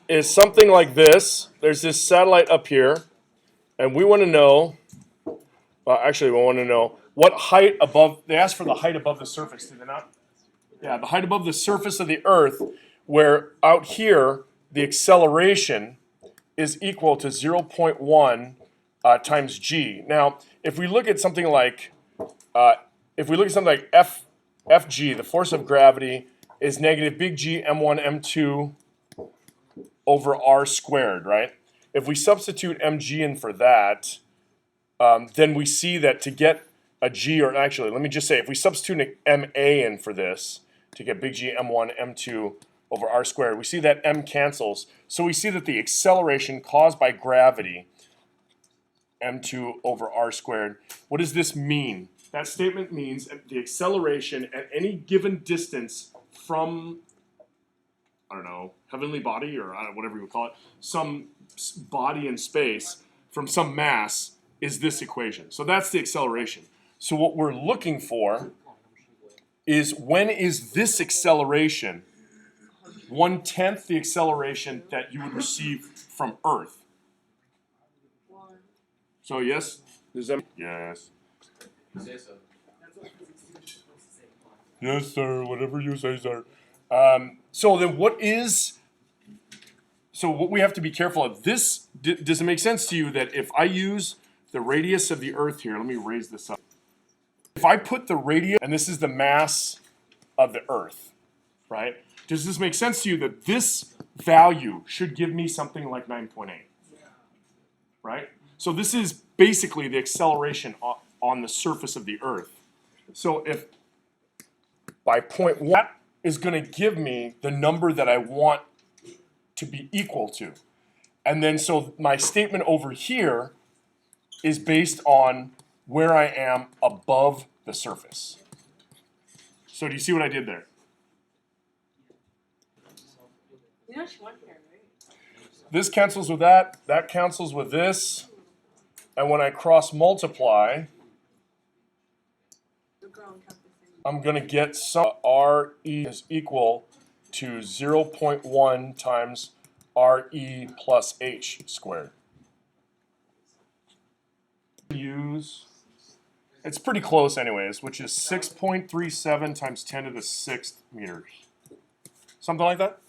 is something like this. There's this satellite up here, and we want to know, well, actually, we want to know what height above, they asked for the height above the surface, did they not? Yeah, the height above the surface of the Earth, where out here, the acceleration is equal to 0.1 times g. Now, if we look at something like, Fg, the force of gravity, is negative big G m1 m2 over r squared, right? If we substitute mg in for that, then we see that to get a g, or actually, let me just say, if we substitute an ma in for this, to get big G m1 m2 over r squared, we see that m cancels. So we see that the acceleration caused by gravity, m2 over r squared, what does this mean? That statement means the acceleration at any given distance from, I don't know, heavenly body, or whatever you would call it, some body in space from some mass, is this equation. So that's the acceleration. So what we're looking for is, when is this acceleration 1/10 the acceleration that you would receive from Earth? So yes? Does that, yes. Yes, sir. Whatever you say, sir. So then what is, so what we have to be careful of, this, does it make sense to you that if I use the radius of the Earth here, let me raise this up. If I put the radius, and this is the mass of the Earth, right? Does this make sense to you that this value should give me something like 9.8? Right? So this is basically the acceleration on the surface of the Earth. So if by 0.1, that is going to give me the number that I want to be equal to. And then so my statement over here is based on where I am above the surface. So do you see what I did there? This cancels with that cancels with this, and when I cross multiply, I'm going to get some RE is equal to 0.1 times RE plus H squared. It's pretty close anyways, which is 6.37 times 10 to the 6th meters. Something like that?